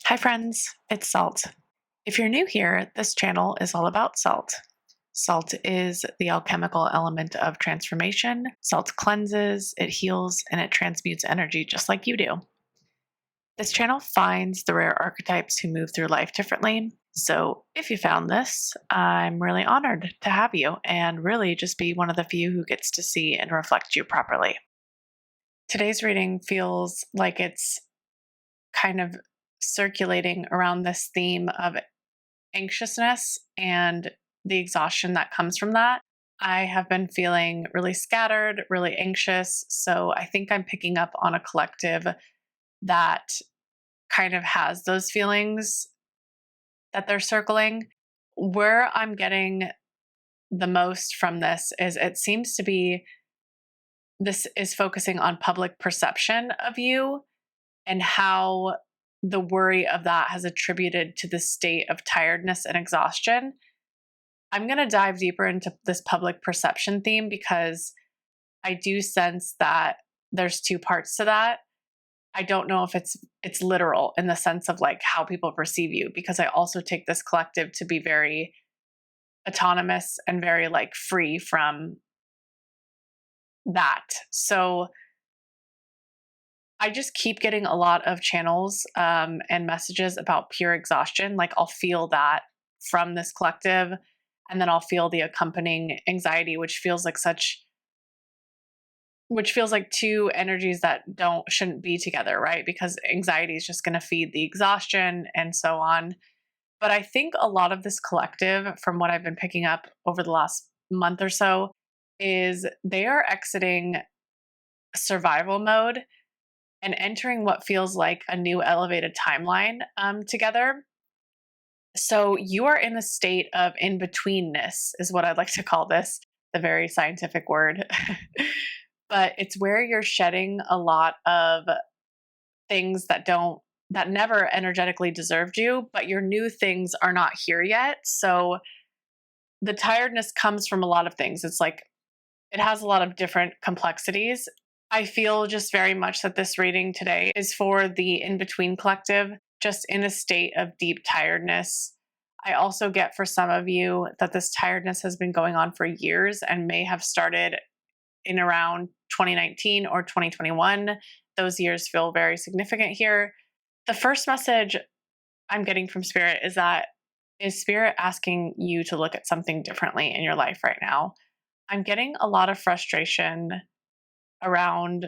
Hi, friends, it's Salt. If you're new here, this channel is all about salt. Salt is the alchemical element of transformation. Salt cleanses, it heals, and it transmutes energy just like you do. This channel finds the rare archetypes who move through life differently. So, if you found this, I'm really honored to have you and really just be one of the few who gets to see and reflect you properly. Today's reading feels like it's kind of circulating around this theme of anxiousness and the exhaustion that comes from that. I have been feeling really scattered, really anxious. So I think I'm picking up on a collective that kind of has those feelings that they're circling. Where I'm getting the most from this is it seems to be this is focusing on public perception of you and how the worry of that has attributed to the state of tiredness and exhaustion. I'm going to dive deeper into this public perception theme because I do sense that there's two parts to that. I don't know if it's literal in the sense of like how people perceive you, because I also take this collective to be very autonomous and very like free from that. So I just keep getting a lot of channels and messages about pure exhaustion. Like I'll feel that from this collective, and then I'll feel the accompanying anxiety, which feels like two energies that don't shouldn't be together, right? Because anxiety is just going to feed the exhaustion and so on. But I think a lot of this collective, from what I've been picking up over the last month or so, is they are exiting survival mode and entering what feels like a new elevated timeline together. So you are in a state of in betweenness, is what I'd like to call this, the very scientific word. But it's where you're shedding a lot of things that never energetically deserved you, but your new things are not here yet. So the tiredness comes from a lot of things. It's like it has a lot of different complexities. I feel just very much that this reading today is for the in between collective, just in a state of deep tiredness. I also get for some of you that this tiredness has been going on for years and may have started in around 2019 or 2021. Those years feel very significant here. The first message I'm getting from Spirit is Spirit asking you to look at something differently in your life right now. I'm getting a lot of frustration around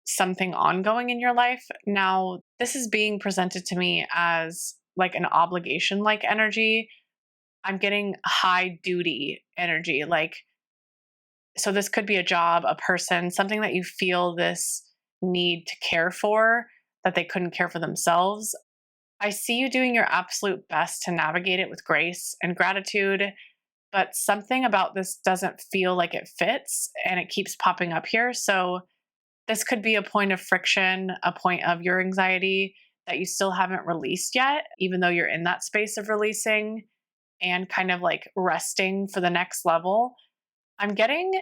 something ongoing in your life. Now, this is being presented to me as like an obligation like energy. I'm getting high duty energy. Like, so this could be a job, a person, something that you feel this need to care for that they couldn't care for themselves. I see you doing your absolute best to navigate it with grace and gratitude, but something about this doesn't feel like it fits and it keeps popping up here. So this could be a point of friction, a point of your anxiety that you still haven't released yet, even though you're in that space of releasing and kind of like resting for the next level. I'm getting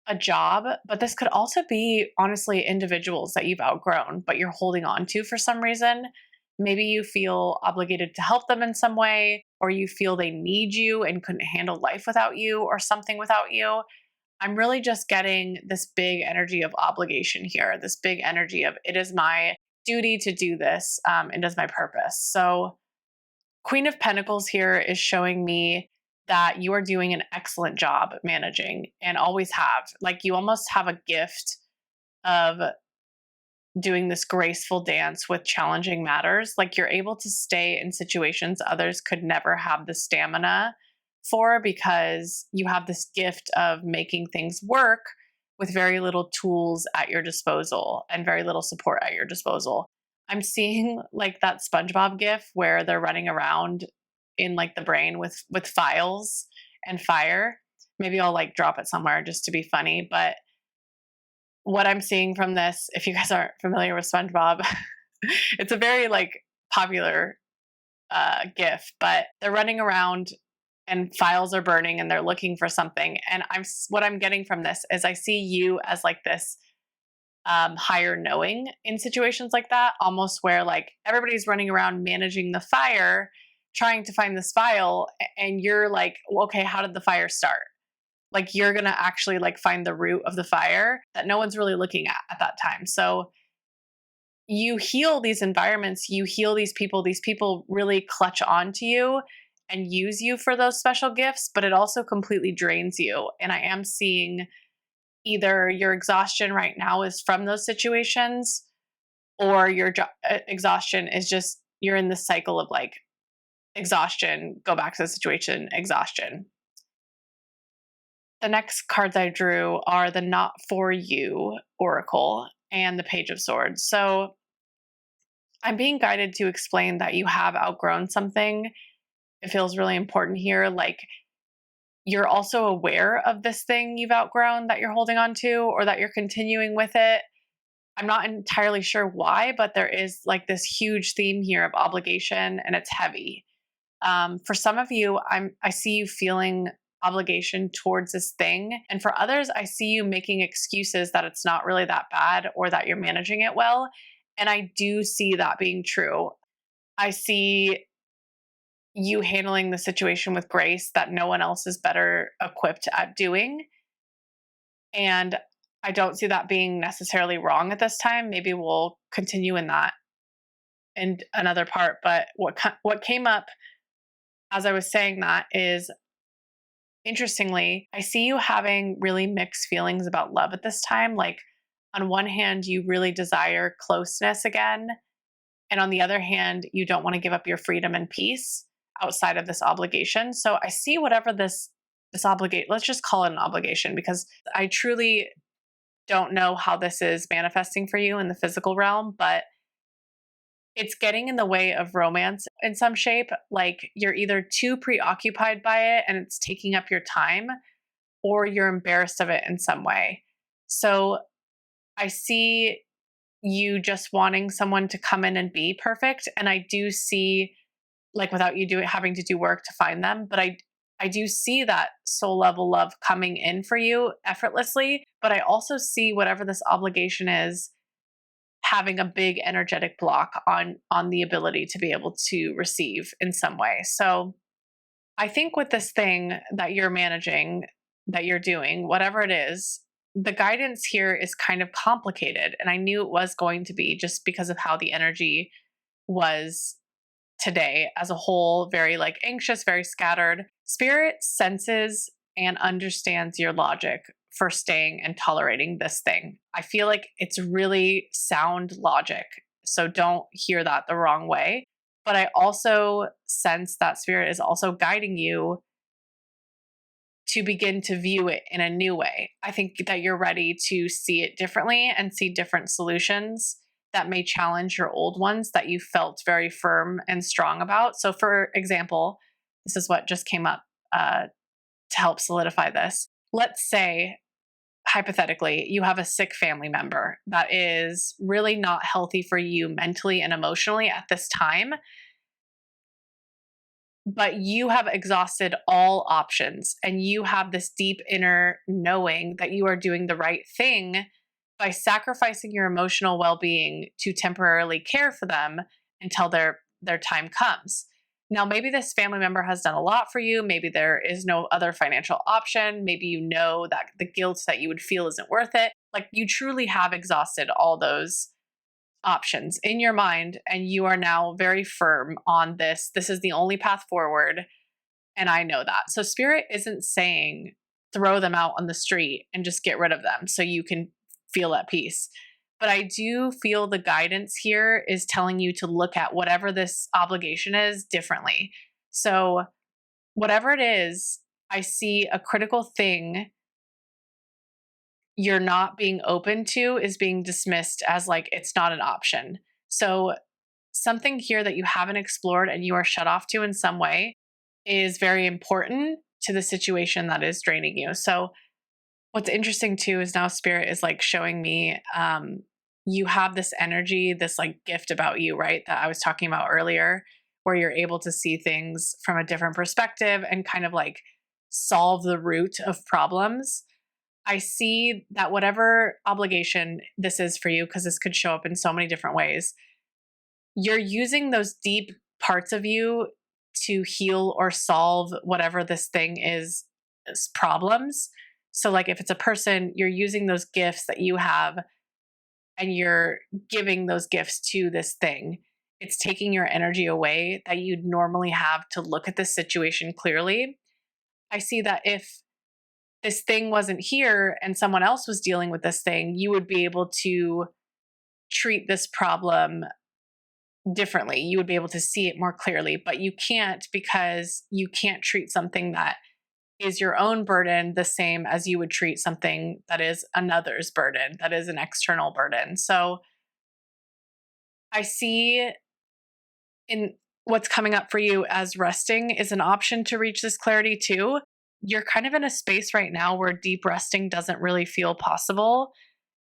a job, but this could also be honestly individuals that you've outgrown, but you're holding on to for some reason. Maybe you feel obligated to help them in some way, or you feel they need you and couldn't handle life without you or something without you. I'm really just getting this big energy of obligation here, this big energy of it is my duty to do this, and it is my purpose. So, Queen of Pentacles here is showing me that you are doing an excellent job managing and always have. Like you almost have a gift of doing this graceful dance with challenging matters. Like you're able to stay in situations others could never have the stamina for because you have this gift of making things work with very little tools at your disposal and very little support at your disposal. I'm seeing like that SpongeBob gif where they're running around in like the brain with files and fire. Maybe I'll like drop it somewhere just to be funny, but what I'm seeing from this, if you guys aren't familiar with SpongeBob, it's a very like popular GIF, but they're running around and files are burning and they're looking for something. And what I'm getting from this is I see you as like this higher knowing in situations like that, almost where like everybody's running around managing the fire, trying to find this file, and you're like, well, okay, how did the fire start? Like you're going to actually like find the root of the fire that no one's really looking at that time. So you heal these environments, you heal these people really clutch onto you and use you for those special gifts, but it also completely drains you. And I am seeing either your exhaustion right now is from those situations, or your exhaustion is just you're in this cycle of like exhaustion, go back to the situation, exhaustion. The next cards I drew are the Not For You Oracle and the Page of Swords. So I'm being guided to explain that you have outgrown something. It feels really important here. Like you're also aware of this thing you've outgrown that you're holding on to, or that you're continuing with it. I'm not entirely sure why, but there is like this huge theme here of obligation, and it's heavy. For some of you, I see you feeling obligation towards this thing. And for others, I see you making excuses that it's not really that bad or that you're managing it well. And I do see that being true. I see you handling the situation with grace that no one else is better equipped at doing. And I don't see that being necessarily wrong at this time. Maybe we'll continue in that in another part. But what came up as I was saying that is, interestingly, I see you having really mixed feelings about love at this time. Like, on one hand, you really desire closeness again. And on the other hand, you don't want to give up your freedom and peace outside of this obligation. So I see whatever this obligate, let's just call it an obligation, because I truly don't know how this is manifesting for you in the physical realm, but it's getting in the way of romance in some shape. Like you're either too preoccupied by it and it's taking up your time, or you're embarrassed of it in some way. So I see you just wanting someone to come in and be perfect. And I do see, like, without you having to do work to find them, but I do see that soul level love coming in for you effortlessly. But I also see whatever this obligation is having a big energetic block on the ability to be able to receive in some way. So I think with this thing that you're managing, that you're doing, whatever it is, the guidance here is kind of complicated. And I knew it was going to be, just because of how the energy was today as a whole, very like anxious, very scattered. Spirit senses and understands your logic for staying and tolerating this thing. I feel like it's really sound logic. So don't hear that the wrong way. But I also sense that Spirit is also guiding you to begin to view it in a new way. I think that you're ready to see it differently and see different solutions that may challenge your old ones that you felt very firm and strong about. So, for example, this is what just came up to help solidify this. Let's say, hypothetically, you have a sick family member that is really not healthy for you mentally and emotionally at this time, but you have exhausted all options and you have this deep inner knowing that you are doing the right thing by sacrificing your emotional well-being to temporarily care for them until their time comes. Now, maybe this family member has done a lot for you. Maybe there is no other financial option. Maybe you know that the guilt that you would feel isn't worth it. Like, you truly have exhausted all those options in your mind, and you are now very firm on this. This is the only path forward. And I know that. So Spirit isn't saying throw them out on the street and just get rid of them so you can feel at peace. But I do feel the guidance here is telling you to look at whatever this obligation is differently. So whatever it is, I see a critical thing you're not being open to is being dismissed as like it's not an option. So something here that you haven't explored and you are shut off to in some way is very important to the situation that is draining you. So what's interesting too is now Spirit is like showing me you have this energy, this like gift about you, right? That I was talking about earlier, where you're able to see things from a different perspective and kind of like solve the root of problems. I see that whatever obligation this is for you, because this could show up in so many different ways, you're using those deep parts of you to heal or solve whatever this thing is problems. So, like if it's a person, you're using those gifts that you have and you're giving those gifts to this thing. It's taking your energy away that you'd normally have to look at this situation clearly. I see that if this thing wasn't here and someone else was dealing with this thing, you would be able to treat this problem differently. You would be able to see it more clearly, but you can't, because you can't treat something that is your own burden the same as you would treat something that is another's burden, that is an external burden. So I see in what's coming up for you as resting is an option to reach this clarity too. You're kind of in a space right now where deep resting doesn't really feel possible,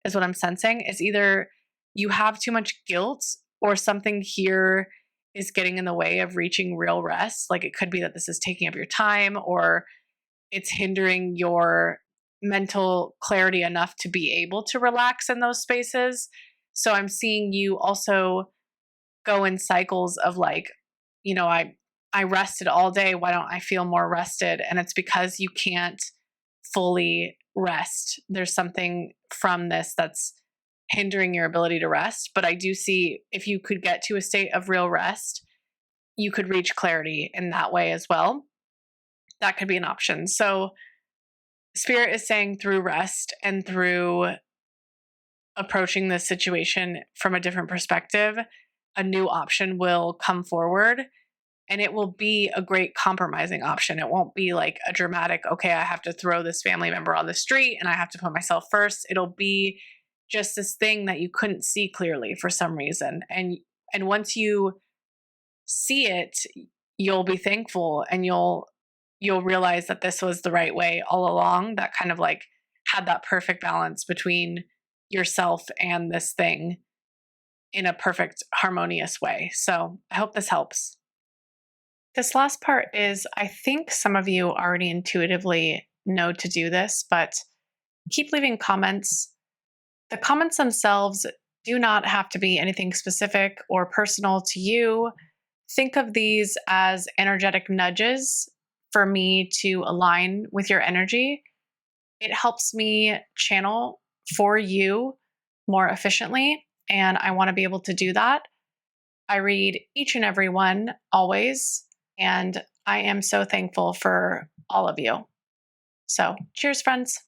is what I'm sensing. Is either you have too much guilt or something here is getting in the way of reaching real rest. Like it could be that this is taking up your time, or it's hindering your mental clarity enough to be able to relax in those spaces. So I'm seeing you also go in cycles of like, I rested all day. Why don't I feel more rested? And it's because you can't fully rest. There's something from this that's hindering your ability to rest. But I do see if you could get to a state of real rest, you could reach clarity in that way as well. That could be an option. So, Spirit is saying through rest and through approaching this situation from a different perspective, a new option will come forward, and it will be a great compromising option. It won't be like a dramatic, okay, I have to throw this family member on the street and I have to put myself first. It'll be just this thing that you couldn't see clearly for some reason. And once you see it, you'll be thankful, and you'll realize that this was the right way all along, that kind of like had that perfect balance between yourself and this thing in a perfect harmonious way. So I hope this helps. This last part is, I think some of you already intuitively know to do this, but keep leaving comments. The comments themselves do not have to be anything specific or personal to you. Think of these as energetic nudges for me to align with your energy. It helps me channel for you more efficiently, and I want to be able to do that. I read each and every one always, and I am so thankful for all of you. So, cheers, friends.